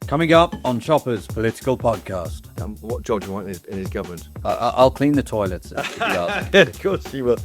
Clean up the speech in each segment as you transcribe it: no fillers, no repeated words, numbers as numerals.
Coming up on Chopper's political podcast. What job do you want in his government? I'll clean the toilets. If you ask. Of course you will.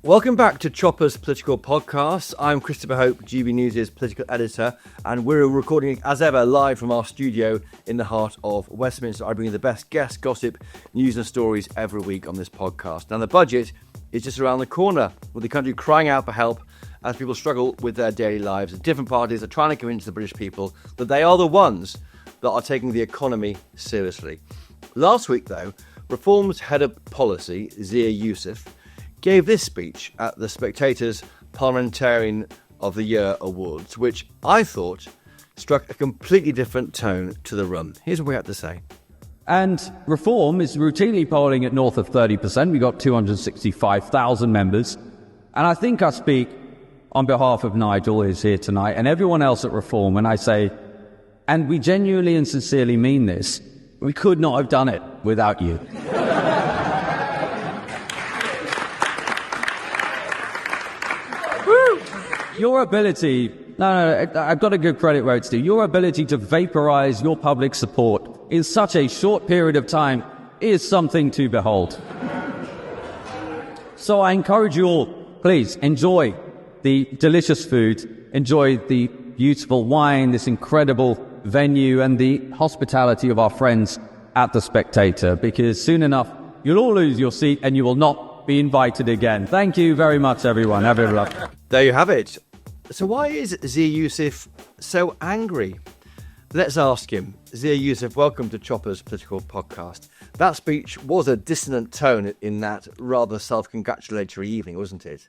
Welcome back to Chopper's Political Podcast. I'm Christopher Hope, GB News' political editor, and we're recording as ever live from our studio in the heart of Westminster. I bring you the best guest gossip, news and stories every week on this podcast. Now the budget is just around the corner, with the country crying out for help as people struggle with their daily lives. And different parties are trying to convince the British people that they are the ones that are taking the economy seriously. Last week though, Reform's head of policy, Zia Yusuf, gave this speech at the Spectator's Parliamentarian of the Year Awards, which I thought struck a completely different tone to the room. Here's what we had to say. And Reform is routinely polling at north of 30%. We've got 265,000 members. And I think I speak on behalf of Nigel, who's here tonight, and everyone else at Reform when I say, and we genuinely and sincerely mean this, we could not have done it without you. Your ability, I've got to give credit where it's due. Your ability to vaporize your public support in such a short period of time is something to behold. So I encourage you all, please enjoy the delicious food, enjoy the beautiful wine, this incredible venue, and the hospitality of our friends at the Spectator, because soon enough you'll all lose your seat and you will not be invited again. Thank you very much, everyone. Have a good luck. There you have it. So why is Zia Yusuf so angry? Let's ask him. Zia Yusuf, welcome to Chopper's Political Podcast. That speech was a dissonant tone in that rather self-congratulatory evening, wasn't it?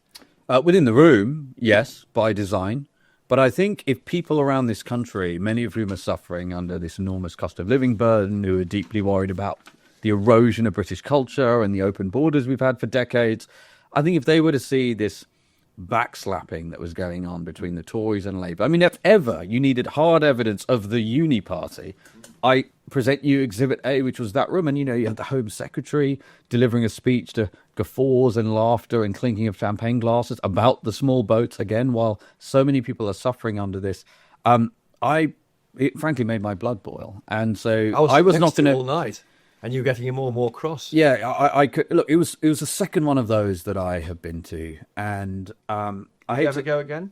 Within the room, yes, by design. But I think if people around this country, many of whom are suffering under this enormous cost of living burden, who are deeply worried about the erosion of British culture and the open borders we've had for decades, I think if they were to see this backslapping that was going on between the Tories and Labour. I mean, if ever you needed hard evidence of the uni party, I present you Exhibit A, which was that room. And, you had the Home Secretary delivering a speech to guffaws and laughter and clinking of champagne glasses about the small boats again, while so many people are suffering under this. It frankly made my blood boil. And so I was not going to... all night. And you're getting more and more cross. Yeah, I could look. It was the second one of those that I have been to, and I hate to go again.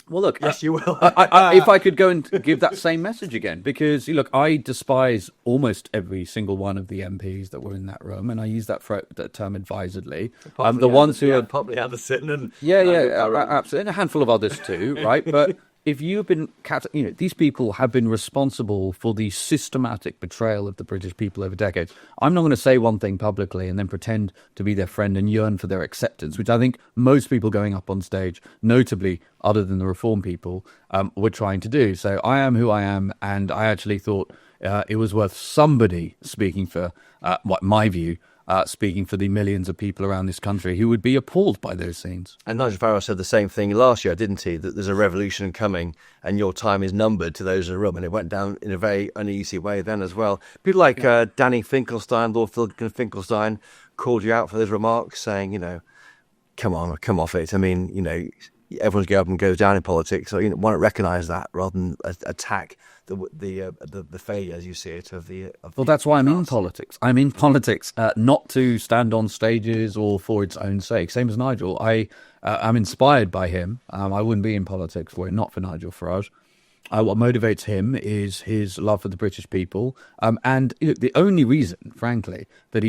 Well, look, yes, you will. If I could go and give that same message again, because look, I despise almost every single one of the MPs that were in that room, and I use that term advisedly. The ones who are probably Anderson and absolutely, and a handful of others too, right? But if you've been, these people have been responsible for the systematic betrayal of the British people over decades. I'm not going to say one thing publicly and then pretend to be their friend and yearn for their acceptance, which I think most people going up on stage, notably other than the Reform people, were trying to do. So I am who I am, and I actually thought it was worth somebody speaking for, my view, speaking for the millions of people around this country who would be appalled by those scenes. And Nigel Farage said the same thing last year, didn't he? That there's a revolution coming and your time is numbered to those in the room. And it went down in a very uneasy way then as well. People like Danny Finkelstein, Lord Finkelstein, called you out for those remarks saying, come off it. I mean, everyone's going up and goes down in politics. So, why not recognise that rather than attack the failure, as you see it, of the. Well, that's why I'm in politics. I'm in politics not to stand on stages or for its own sake. Same as Nigel. I'm inspired by him. I wouldn't be in politics were it not for Nigel Farage. What motivates him is his love for the British people. And the only reason, frankly, that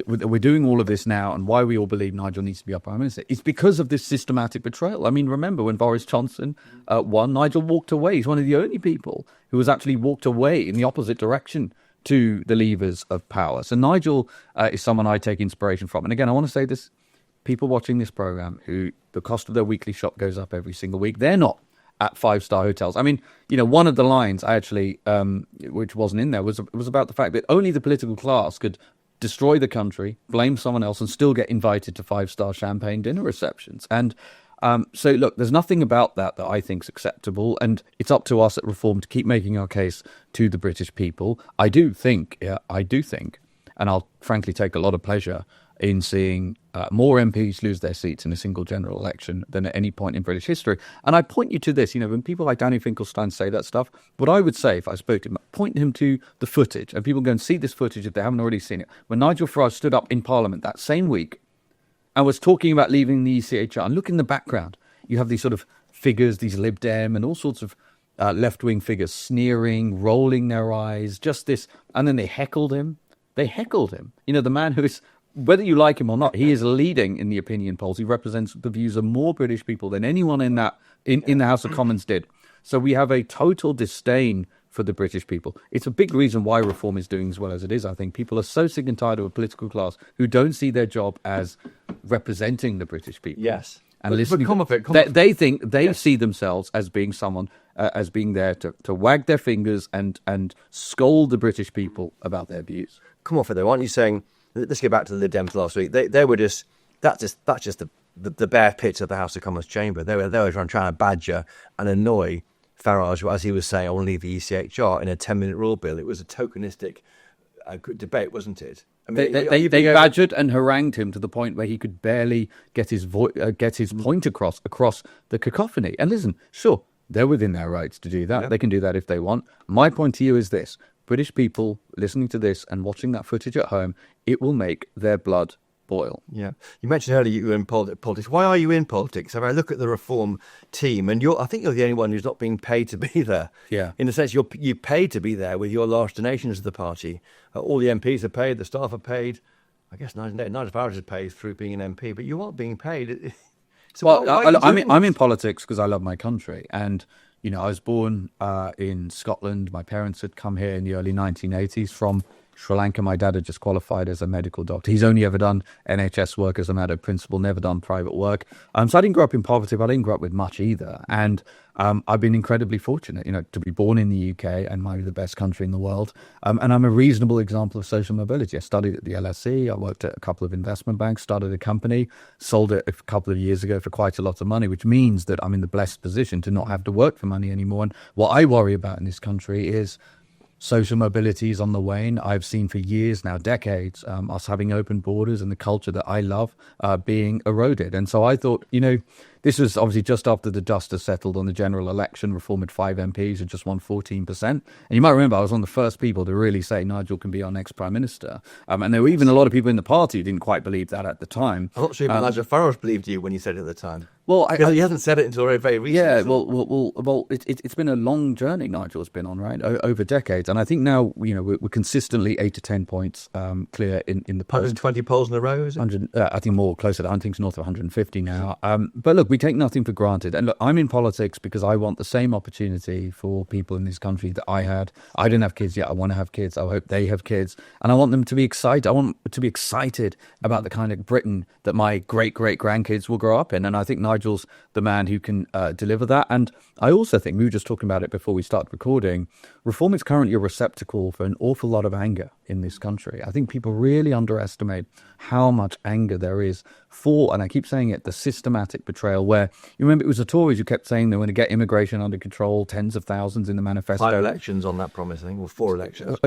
we're doing all of this now and why we all believe Nigel needs to be our Prime Minister is because of this systematic betrayal. I mean, remember when Boris Johnson won, Nigel walked away. He's one of the only people who has actually walked away in the opposite direction to the levers of power. So Nigel is someone I take inspiration from. And again, I want to say this, people watching this programme who the cost of their weekly shop goes up every single week, they're not at five-star hotels. I mean, one of the lines I actually, which wasn't in there, was about the fact that only the political class could destroy the country, blame someone else, and still get invited to five-star champagne dinner receptions. And so, look, there's nothing about that I think is acceptable, and it's up to us at Reform to keep making our case to the British people. I do think, and I'll frankly take a lot of pleasure in seeing more MPs lose their seats in a single general election than at any point in British history. And I point you to this, when people like Danny Finkelstein say that stuff, what I would say if I spoke to him, point him to the footage, and people go and see this footage if they haven't already seen it. When Nigel Farage stood up in Parliament that same week and was talking about leaving the ECHR, and look in the background, you have these sort of figures, these Lib Dem and all sorts of left-wing figures sneering, rolling their eyes, just this, and then they heckled him. The man who is, whether you like him or not, he is leading in the opinion polls. He represents the views of more British people than anyone in the House of Commons did. So we have a total disdain for the British people. It's a big reason why reform is doing as well as it is, I think. People are so sick and tired of a political class who don't see their job as representing the British people. Yes. And listening, they think they see themselves as being someone, as being there to wag their fingers and scold the British people about their views. Come off it though, aren't you saying? Let's get back to the Lib Dems last week. They were just that's just the bare pitch of the House of Commons chamber. They were trying to badger and annoy Farage, as he was saying, I want to leave the ECHR in a 10-minute rule bill. It was a tokenistic debate, wasn't it? I mean, they badgered and harangued him to the point where he could barely get his point across the cacophony. And listen, sure, they're within their rights to do that. Yeah. They can do that if they want. My point to you is this. British people listening to this and watching that footage at home, it will make their blood boil. Yeah. You mentioned earlier you were in politics. Why are you in politics? I mean, I look at the Reform team and I think you're the only one who's not being paid to be there. Yeah. In the sense you paid to be there with your large donations to the party. All the MPs are paid, the staff are paid. I guess Nigel Farage is paid through being an MP, but you aren't being paid. So I'm in politics because I love my country. And I was born in Scotland. My parents had come here in the early 1980s from Sri Lanka. My dad had just qualified as a medical doctor. He's only ever done NHS work as a matter of principle, never done private work. So I didn't grow up in poverty, but I didn't grow up with much either. And I've been incredibly fortunate, to be born in the UK and maybe the best country in the world. And I'm a reasonable example of social mobility. I studied at the LSE. I worked at a couple of investment banks, started a company, sold it a couple of years ago for quite a lot of money, which means that I'm in the blessed position to not have to work for money anymore. And what I worry about in this country is social mobility is on the wane. I've seen for years now, decades, us having open borders and the culture that I love being eroded. And so I thought, this was obviously just after the dust has settled on the general election. Reform had 5 MPs who just won 14%. And you might remember I was one of the first people to really say Nigel can be our next Prime Minister. And there were even a lot of people in the party who didn't quite believe that at the time. I'm not sure even Nigel Farage believed you when you said it at the time. Well, he hasn't said it until very recently. Yeah, well, it's been a long journey Nigel's been on, right, over decades. And I think now, we're consistently 8 to 10 points clear in the polls. 120 polls in a row, is it? I think more closer to, I think it's north of 150 now. But look, we take nothing for granted. And look, I'm in politics because I want the same opportunity for people in this country that I had. I didn't have kids yet. I want to have kids. I hope they have kids. And I want them to be excited. I want them to be excited about the kind of Britain that my great-great-grandkids will grow up in. And I think Nigel's the man who can deliver that. And I also think, we were just talking about it before we started recording, Reform is currently a receptacle for an awful lot of anger in this country. I think people really underestimate how much anger there is for, and I keep saying it, the systematic betrayal where, you remember it was the Tories who kept saying they were going to get immigration under control, tens of thousands in the manifesto. 5 elections on that promise, I think, or 4 elections.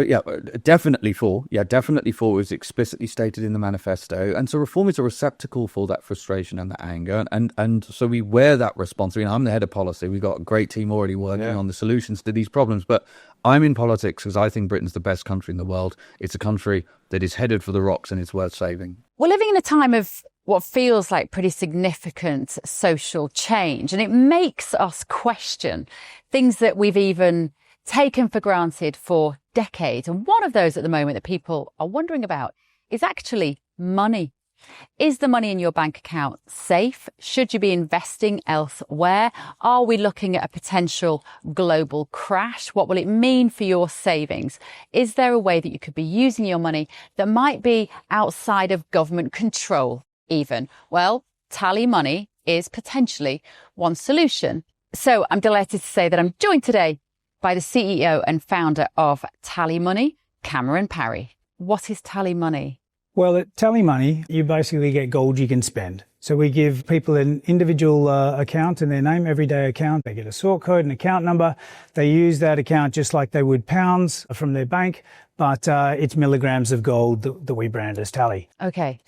Definitely 4. Yeah, definitely 4 was explicitly stated in the manifesto. And so Reform is a receptacle for that frustration and that anger. And so we wear that responsibility. I'm the head of policy. We've got a great team already working on the solutions to these problems. But I'm in politics because I think Britain's the best country in the world. It's a country that is headed for the rocks and it's worth saving. We're living in a time of what feels like pretty significant social change, and it makes us question things that we've even taken for granted for decades. And one of those at the moment that people are wondering about is actually money. Is the money in your bank account safe? Should you be investing elsewhere? Are we looking at a potential global crash? What will it mean for your savings? Is there a way that you could be using your money that might be outside of government control even? Well, TallyMoney is potentially one solution. So I'm delighted to say that I'm joined today by the CEO and founder of TallyMoney, Cameron Parry. What is TallyMoney? Well, at TallyMoney, you basically get gold you can spend. So we give people an individual account in their name, everyday account. They get a sort code, an account number. They use that account just like they would pounds from their bank, but it's milligrams of gold that we brand as Tally. Okay.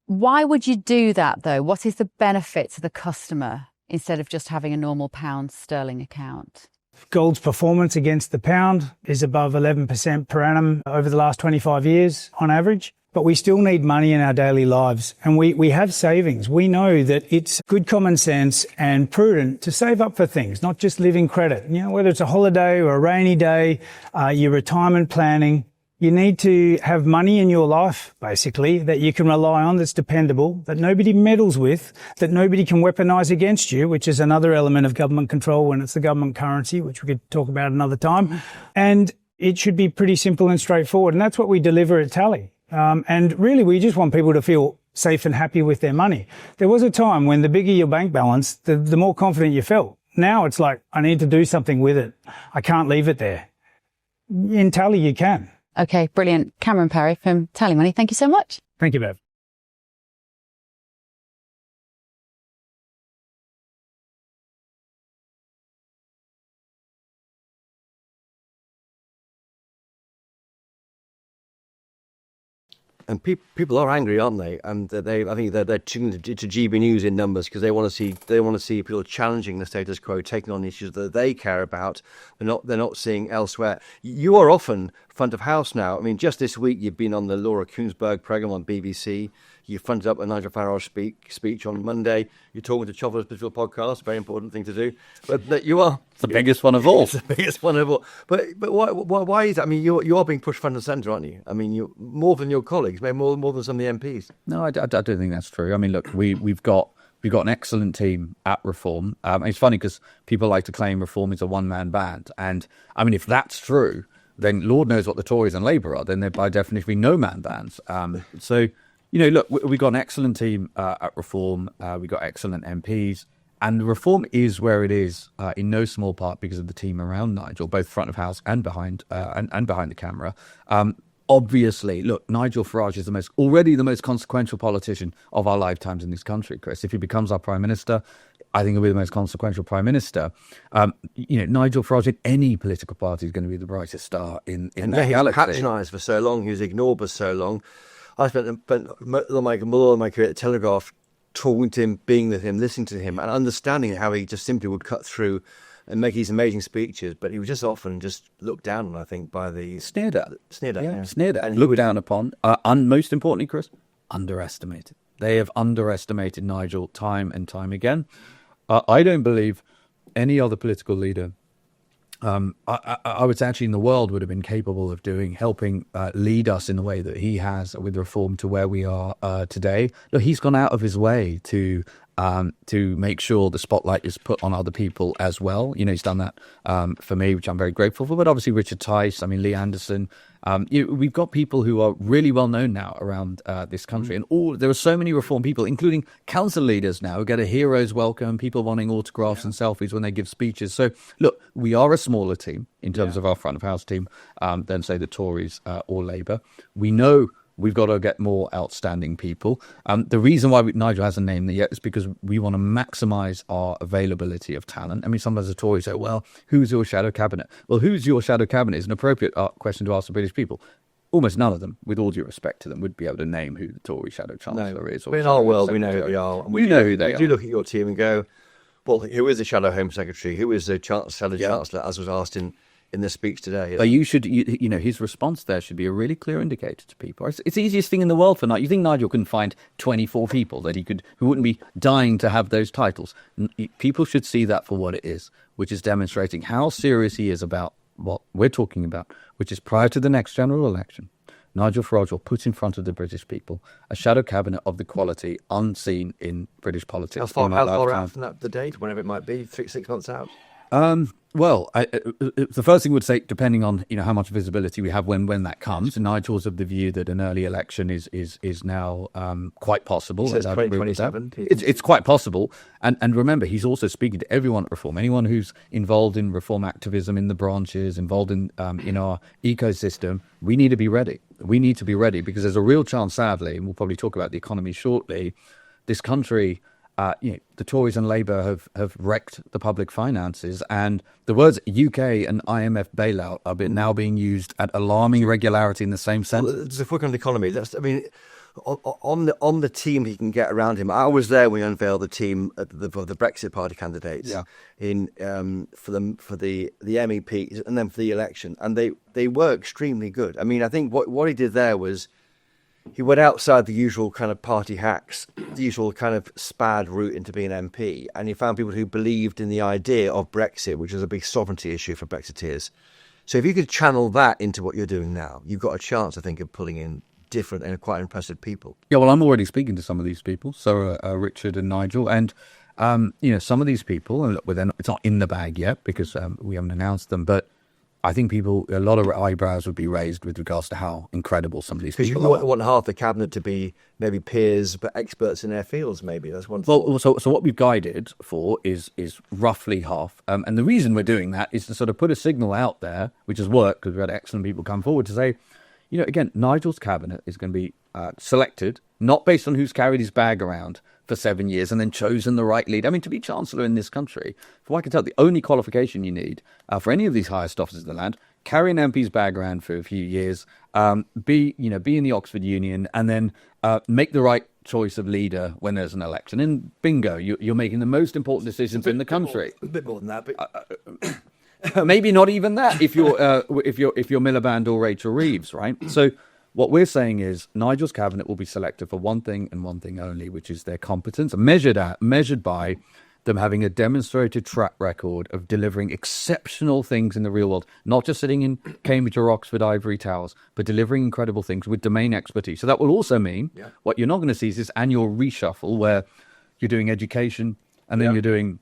Why would you do that, though? What is the benefit to the customer instead of just having a normal pound sterling account? Gold's performance against the pound is above 11% per annum over the last 25 years on average. But we still need money in our daily lives, and we have savings. We know that it's good common sense and prudent to save up for things, not just living credit. You know, whether it's a holiday or a rainy day, your retirement planning, you need to have money in your life, basically, that you can rely on, that's dependable, that nobody meddles with, that nobody can weaponise against you, which is another element of government control when it's the government currency, which we could talk about another time. And it should be pretty simple and straightforward, and that's what we deliver at Tally. And really, we just want people to feel safe and happy with their money. There was a time when the bigger your bank balance, the more confident you felt. Now it's like, I need to do something with it. I can't leave it there. In Tally, you can. Okay, brilliant. Cameron Parry from TallyMoney, thank you so much. Thank you, Bev. And people are angry, aren't they? And I think they're tuning to GB News in numbers because they want to see people challenging the status quo, taking on issues that they care about. They're not seeing elsewhere. You are often front of house now. I mean, just this week you've been on the Laura Kuenssberg program on BBC. You fronted up a Nigel Farage speech on Monday. You're talking to Choffer's Political Podcast, very important thing to do. But that you are It's the biggest one of all. It's the biggest one of all. But why is that? I mean, you are being pushed front and centre, aren't you? I mean, you more than your colleagues, maybe more than some of the MPs. No, I don't think that's true. I mean, look, we've got an excellent team at Reform. It's funny because people like to claim Reform is a one-man band. And, I mean, if that's true, then Lord knows what the Tories and Labour are. Then they're by definition be no-man bands. So, you know, look, we've got an excellent team at Reform. We've got excellent MPs. And Reform is where it is in no small part because of the team around Nigel, both front of house and behind and behind the camera. Obviously, look, Nigel Farage is already the most consequential politician of our lifetimes in this country, Chris. If he becomes our Prime Minister, I think he'll be the most consequential Prime Minister. Nigel Farage in any political party is going to be the brightest star in that galaxy. He was patronised for so long. He was ignored for so long. I spent all my career at Telegraph talking to him, being with him, listening to him, and understanding how he just simply would cut through and make these amazing speeches. But he was just often just looked down on, I think, by the... Sneered at. Sneered at, yeah. Sneered at. And looked down upon. And most importantly, Chris, underestimated. They have underestimated Nigel time and time again. I don't believe any other political leader... I would say actually in the world would have been capable of helping lead us in the way that he has with Reform to where we are today. Look, he's gone out of his way to make sure the spotlight is put on other people as well. You know, he's done that for me, which I'm very grateful for. But obviously Richard Tice, Lee Anderson. We've got people who are really well known now around this country, and there are so many Reform people, including council leaders now, who get a hero's welcome, people wanting autographs and selfies when they give speeches. So look, we are a smaller team in terms of our front of house team than say the Tories or Labour. We know we've got to get more outstanding people. The reason why Nigel hasn't named them yet is because we want to maximise our availability of talent. I mean, sometimes the Tories say, well, who's your shadow cabinet? Well, who's your shadow cabinet is an appropriate question to ask the British people. Almost none of them, with all due respect to them, would be able to name who the Tory shadow chancellor is. But in our world, we know who they are. We know who they are. We do look at your team and go, well, who is the shadow Home Secretary? Who is the shadow chancellor, as was asked in the speech today? But his response there should be a really clear indicator to people. It's the easiest thing in the world for Nigel. You think Nigel can find 24 people who wouldn't be dying to have those titles? People should see that for what it is, which is demonstrating how serious he is about what we're talking about, which is prior to the next general election, Nigel Farage will put in front of the British people a shadow cabinet of the quality unseen in British politics. How far out from the date, whenever it might be, 6 months out? Well, the first thing I would say, depending on how much visibility we have when that comes, Nigel's of the view that an early election is now quite possible. He says 2027. It's quite possible, and remember, he's also speaking to everyone at Reform, anyone who's involved in Reform activism in the branches, involved in our ecosystem. We need to be ready. We need to be ready because there's a real chance, sadly, and we'll probably talk about the economy shortly. This country. The Tories and Labour have wrecked the public finances, and the words UK and IMF bailout are now being used at alarming regularity in the same sentence. Well, it's a quick on the economy. on the team he can get around him. I was there when he unveiled the team of the Brexit Party candidates in for the MEPs and then for the election, and they were extremely good. I mean, I think what he did there was he went outside the usual kind of party hacks, the usual kind of SPAD route into being an MP, and he found people who believed in the idea of Brexit, which is a big sovereignty issue for Brexiteers. So if you could channel that into what you're doing now, you've got a chance, I think, of pulling in different and quite impressive people. Yeah, well, I'm already speaking to some of these people, so Richard and Nigel, and some of these people, and look, it's not in the bag yet because we haven't announced them, but I think a lot of eyebrows would be raised with regards to how incredible some of these people are. Because you want half the cabinet to be maybe peers, but experts in their fields, maybe. That's one thought. Well, so what we've guided for is roughly half. And the reason we're doing that is to sort of put a signal out there, which has worked because we've had excellent people come forward to say, again, Nigel's cabinet is going to be selected, not based on who's carried his bag around for 7 years and then chosen the right lead. I mean, to be Chancellor in this country, from what I can tell, the only qualification you need for any of these highest offices in the land, carry an MP's bag around for a few years, be in the Oxford Union, and then make the right choice of leader when there's an election. And bingo, you're making the most important decisions in the country. A bit more than that, but maybe not even that if you're Miliband or Rachel Reeves, right? So what we're saying is Nigel's cabinet will be selected for one thing and one thing only, which is their competence, measured by them having a demonstrated track record of delivering exceptional things in the real world, not just sitting in Cambridge or Oxford ivory towers, but delivering incredible things with domain expertise. So that will also mean what you're not going to see is this annual reshuffle where you're doing education and then you're doing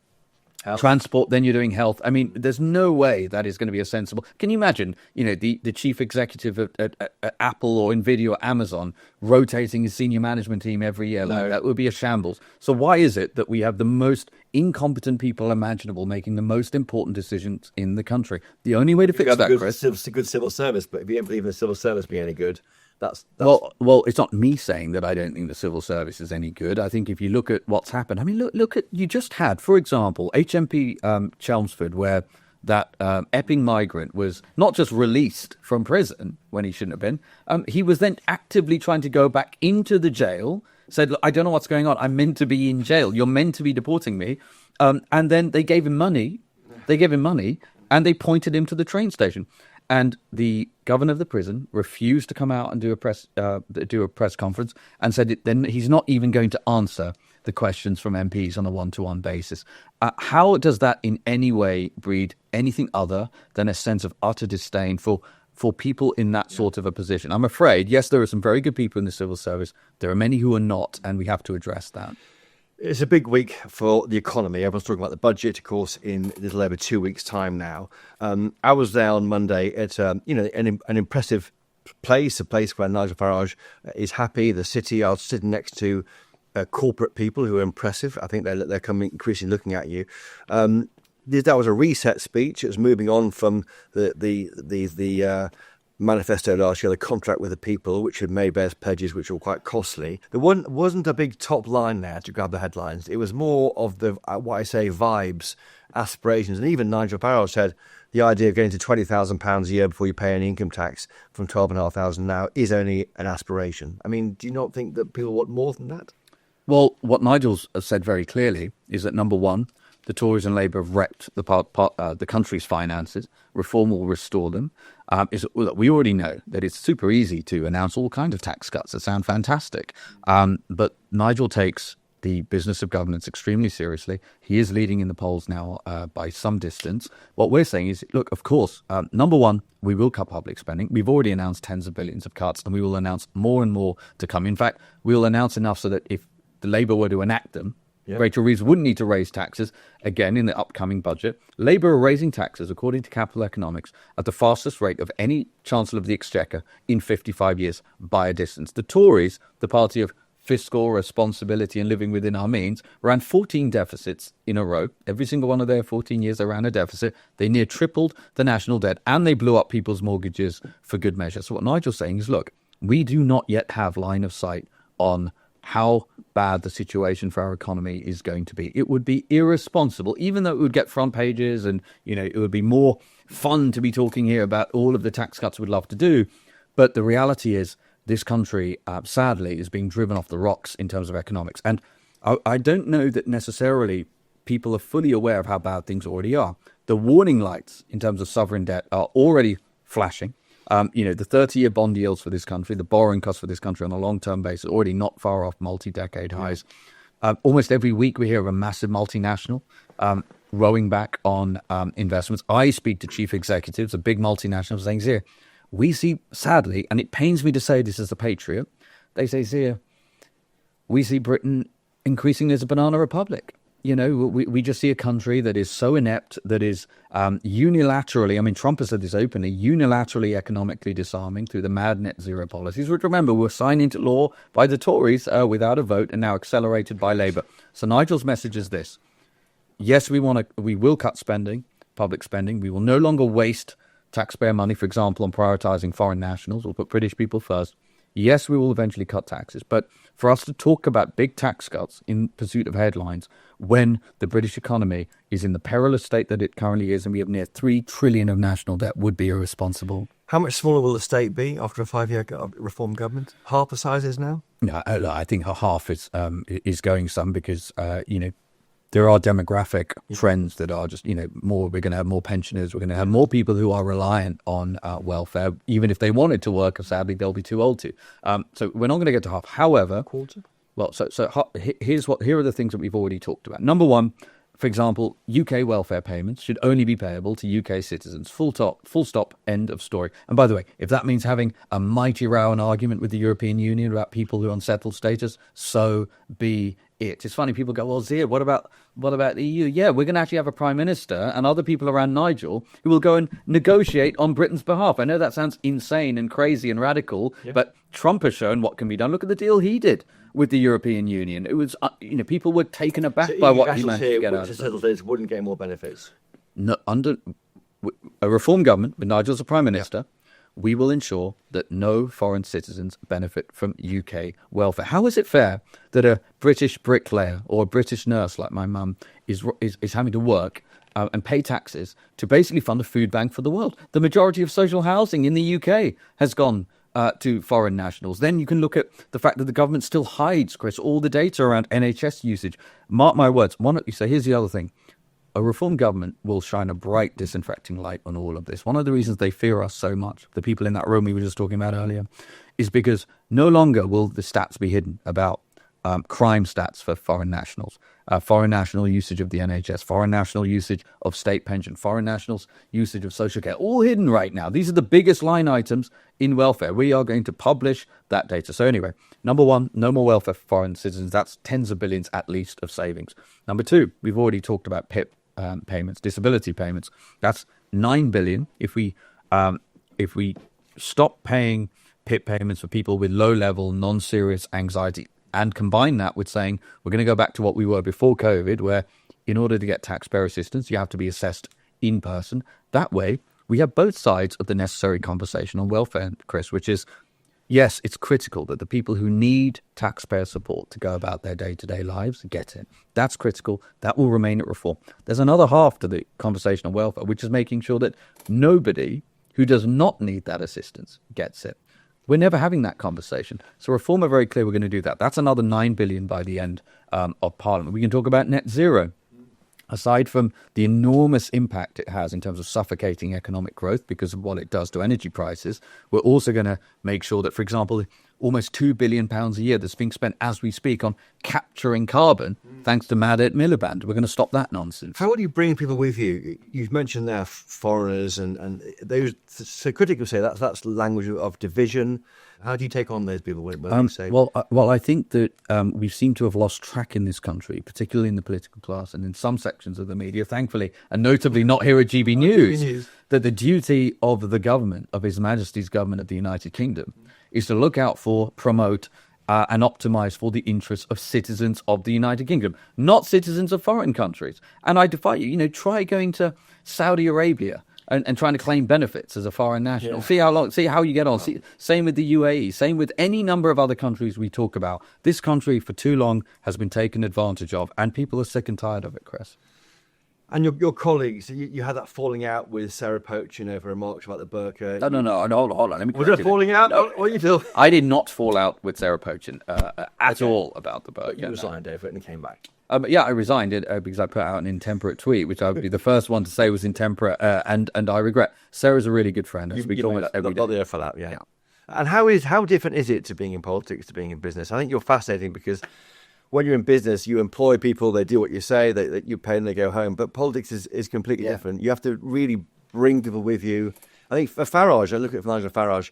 transport, then you're doing health. I mean, there's no way that is going to be a sensible. Can you imagine, the chief executive at Apple or Nvidia or Amazon rotating his senior management team every year? No. That would be a shambles. So why is it that we have the most incompetent people imaginable making the most important decisions in the country? The only way to fix that, Chris... It's a good civil service, but if you don't believe in the civil service being any good, that's... Well, it's not me saying that I don't think the civil service is any good. I think if you look at what's happened, I mean, look at, you just had, for example, HMP Chelmsford, where that Epping migrant was not just released from prison when he shouldn't have been, he was then actively trying to go back into the jail, said, look, I don't know what's going on. I'm meant to be in jail. You're meant to be deporting me. And then they gave him money. And they pointed him to the train station. And the governor of the prison refused to come out and do a press conference and said then he's not even going to answer the questions from MPs on a one-to-one basis. How does that in any way breed anything other than a sense of utter disdain for people in that sort of a position? I'm afraid, yes, there are some very good people in the civil service. There are many who are not, and we have to address that. It's a big week for the economy. Everyone's talking about the budget, of course, in a little over 2 weeks' time now. I was there on Monday at an impressive place, a place where Nigel Farage is happy. The city, I was sitting next to corporate people who are impressive. I think they're coming increasingly looking at you. That was a reset speech. It was moving on from the manifesto last year, the contract with the people, which had made various pledges which were quite costly. There wasn't a big top line there to grab the headlines. It was more of the, what I say, vibes, aspirations. And even Nigel Farage said the idea of getting to £20,000 a year before you pay any income tax from £12,500 now is only an aspiration. I mean, do you not think that people want more than that? Well, what Nigel's said very clearly is that, number one, the Tories and Labour have wrecked the country's finances. Reform will restore them. We already know that it's super easy to announce all kinds of tax cuts that sound fantastic. But Nigel takes the business of governance extremely seriously. He is leading in the polls now by some distance. What we're saying is, look, of course, number one, we will cut public spending. We've already announced tens of billions of cuts, and we will announce more and more to come. In fact, we'll announce enough so that if the Labour were to enact them, Rachel Reeves wouldn't need to raise taxes again in the upcoming budget. Labour are raising taxes, according to Capital Economics, at the fastest rate of any Chancellor of the Exchequer in 55 years by a distance. The Tories, the party of fiscal responsibility and living within our means, ran 14 deficits in a row. Every single one of their 14 years they ran a deficit. They near tripled the national debt, and they blew up people's mortgages for good measure. So what Nigel's saying is, look, we do not yet have line of sight on how bad the situation for our economy is going to be. It would be irresponsible, even though it would get front pages and, it would be more fun to be talking here about all of the tax cuts we'd love to do. But the reality is this country, sadly, is being driven off the rocks in terms of economics. And I don't know that necessarily people are fully aware of how bad things already are. The warning lights in terms of sovereign debt are already flashing. The 30-year bond yields for this country, the borrowing costs for this country on a long-term basis, already not far off multi-decade highs. Almost every week we hear of a massive multinational rowing back on investments. I speak to chief executives of big multinationals saying, Zia, we see, sadly, and it pains me to say this as a patriot, they say, Zia, we see Britain increasingly as a banana republic. We just see a country that is so inept, that is unilaterally, I mean, Trump has said this openly, unilaterally economically disarming through the mad net zero policies, which, remember, were signed into law by the Tories without a vote and now accelerated by Labour. So Nigel's message is this. Yes, we will cut spending, public spending. We will no longer waste taxpayer money, for example, on prioritising foreign nationals. We'll put British people first. Yes, we will eventually cut taxes. But for us to talk about big tax cuts in pursuit of headlines when the British economy is in the perilous state that it currently is and we have near 3 trillion of national debt would be irresponsible. How much smaller will the state be after a 5-year reform government? Half the size is now? No, I think half is going some because, there are demographic trends that are just, more. We're going to have more pensioners. We're going to have more people who are reliant on welfare, even if they wanted to work. Sadly, they'll be too old to. So we're not going to get to half. However, quarter. Well, here are the things that we've already talked about. Number one, for example, UK welfare payments should only be payable to UK citizens. Full stop, end of story. And by the way, if that means having a mighty row and argument with the European Union about people who are on settled status, so be it. It's funny, people go, well, Zia, what about the EU? Yeah, we're going to actually have a prime minister and other people around Nigel who will go and negotiate on Britain's behalf. I know that sounds insane and crazy and radical, but Trump has shown what can be done. Look at the deal he did with the European Union. It was, people were taken aback by what he managed to get out of it. Settled status wouldn't get more benefits. No, under a reform government with Nigel as a prime minister, we will ensure that no foreign citizens benefit from UK welfare. How is it fair that a British bricklayer or a British nurse like my mum is having to work and pay taxes to basically fund a food bank for the world? The majority of social housing in the UK has gone to foreign nationals. Then you can look at the fact that the government still hides, Chris, all the data around NHS usage. Mark my words. So here's the other thing. A reform government will shine a bright disinfecting light on all of this. One of the reasons they fear us so much, the people in that room we were just talking about earlier, is because no longer will the stats be hidden about crime stats for foreign nationals, foreign national usage of the NHS, foreign national usage of state pension, foreign nationals usage of social care, all hidden right now. These are the biggest line items in welfare. We are going to publish that data. So anyway, number one, no more welfare for foreign citizens. That's tens of billions at least of savings. Number two, we've already talked about PIP payments, disability payments. That's 9 billion if we stop paying PIP payments for people with low-level, non-serious anxiety and combine that with saying we're going to go back to what we were before COVID, where in order to get taxpayer assistance, you have to be assessed in person. That way, we have both sides of the necessary conversation on welfare, Chris, which is, yes, it's critical that the people who need taxpayer support to go about their day-to-day lives get it. That's critical. That will remain at reform. There's another half to the conversation on welfare, which is making sure that nobody who does not need that assistance gets it. We're never having that conversation. So reform are very clear we're going to do that. That's another 9 billion by the end of Parliament. We can talk about net zero. Aside from the enormous impact it has in terms of suffocating economic growth because of what it does to energy prices, we're also going to make sure that, for example, almost £2 billion a year that's being spent as we speak on capturing carbon, thanks to Mad at Miliband. We're going to stop that nonsense. How do you bring people with you? You've mentioned there foreigners and those. So critics say that's language of division. How do you take on those people when you say? Well, I think that we seem to have lost track in this country, particularly in the political class and in some sections of the media, thankfully, and notably not here at GB News, that the duty of the government, of His Majesty's government of the United Kingdom, is to look out for, promote, and optimise for the interests of citizens of the United Kingdom, not citizens of foreign countries. And I defy you, try going to Saudi Arabia and trying to claim benefits as a foreign national. Yeah. See how you get on. Same with the UAE, same with any number of other countries we talk about. This country for too long has been taken advantage of, and people are sick and tired of it, Chris. And your colleagues, you had that falling out with Sarah Poachin over remarks about the burqa. No, hold on. Let me Was there a falling out? No. What are you doing? I did not fall out with Sarah Poachin at all about the burqa. You resigned over it and came back. Yeah, I resigned it because I put out an intemperate tweet, which I would be the first one to say was intemperate, and I regret. Sarah's a really good friend. I speak to her every day. Not the fell out, yeah. And how different is it to being in politics to being in business? I think you're fascinating because when you're in business, you employ people, they do what you say, that you pay and they go home. But politics is completely different. You have to really bring people with you. I think for Farage, I look at Nigel Farage,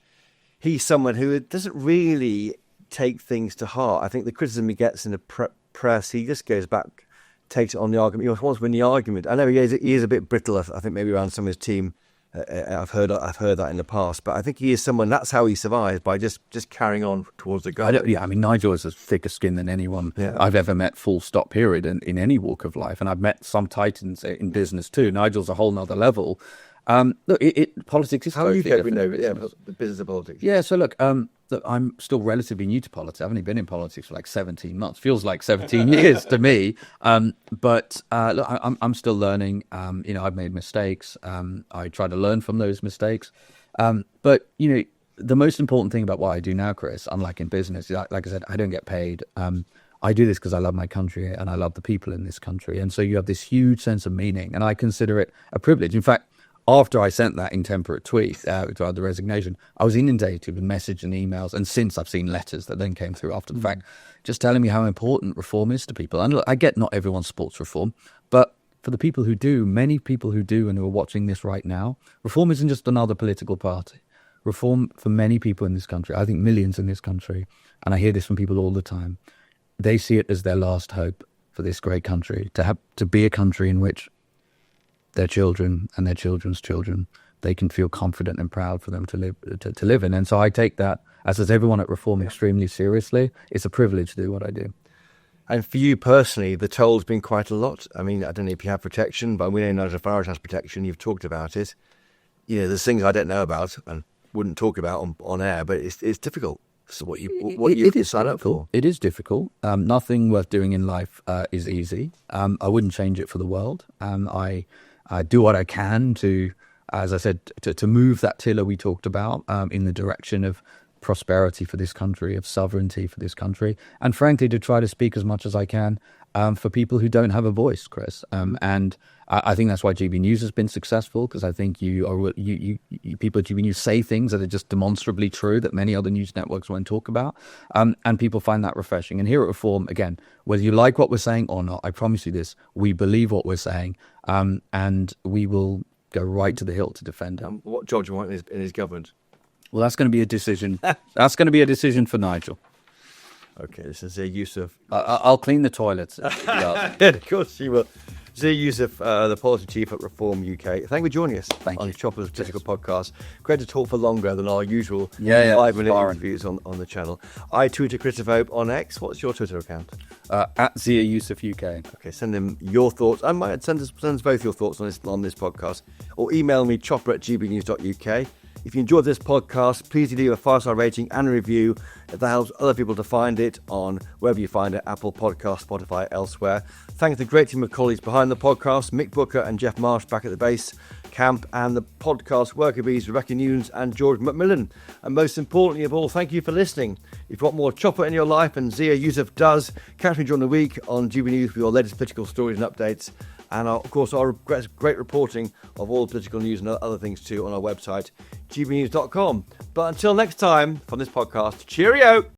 he's someone who doesn't really take things to heart. I think the criticism he gets in the press, he just goes back, takes it on the argument. He wants to win the argument. I know he is a bit brittle, I think maybe around some of his team. I've heard that in the past, but I think he is someone, that's how he survives, by just carrying on towards the goal. I mean, Nigel has a thicker skin than anyone I've ever met, full stop, period, in any walk of life. And I've met some titans in business too. Nigel's a whole nother level. Look, politics is how are you coping though? the business of politics? Yeah, so look, I'm still relatively new to politics. I've only been in politics for like 17 months. Feels like 17 years to me. But look, I'm still learning. I've made mistakes. I try to learn from those mistakes. But the most important thing about what I do now, Chris, unlike in business, like I said, I don't get paid. I do this because I love my country and I love the people in this country. And so you have this huge sense of meaning, and I consider it a privilege. In fact, after I sent that intemperate tweet to the resignation, I was inundated with messages and emails, and since I've seen letters that then came through after the fact, just telling me how important reform is to people. And look, I get not everyone supports reform, but for the people who do, many people who do and who are watching this right now, reform isn't just another political party. Reform for many people in this country, I think millions in this country, and I hear this from people all the time, they see it as their last hope for this great country, to be a country in which their children and their children's children, they can feel confident and proud for them to live in. And so I take that, as does everyone at Reform, extremely seriously. It's a privilege to do what I do. And for you personally, the toll's been quite a lot. I mean, I don't know if you have protection, but we know Nigel Farage has protection. You've talked about it. There's things I don't know about and wouldn't talk about on air, but it's difficult. So what you sign up for? It is difficult. Nothing worth doing in life is easy. I wouldn't change it for the world. I do what I can to, as I said, to move that tiller we talked about in the direction of prosperity for this country, of sovereignty for this country, and frankly, to try to speak as much as I can for people who don't have a voice, Chris. And I think that's why GB News has been successful, because I think you people at GB News say things that are just demonstrably true that many other news networks won't talk about, and people find that refreshing. And here at Reform, again, whether you like what we're saying or not, I promise you this: we believe what we're saying, and we will go right to the hill to defend it. What job do you want in his government? Well, that's going to be a decision. That's going to be a decision for Nigel. Okay, this is Zia Yusuf. I'll clean the toilets. Yeah, of course you will. Zia Yusuf, the policy chief at Reform UK. Thank you for joining us on Chopper's Political Podcast. Great to talk for longer than our usual 5-minute interviews on the channel. I tweet at Christopher Hope on X. What's your Twitter account? At Zia Yusuf UK. Okay, send them your thoughts. I might send us both your thoughts on this podcast, or email me chopper@gbnews.uk. If you enjoyed this podcast, please leave a 5-star rating and a review. That helps other people to find it on wherever you find it, Apple Podcasts, Spotify, elsewhere. Thanks to the great team of colleagues behind the podcast, Mick Booker and Jeff Marsh back at the base camp, and the podcast worker bees, Rebecca Nunes and George McMillan. And most importantly of all, thank you for listening. If you want more Chopper in your life, and Zia Yusuf does, catch me during the week on GB News with your latest political stories and updates. And of course, our great reporting of all political news and other things too on our website, gbnews.com. But until next time, from this podcast, cheerio!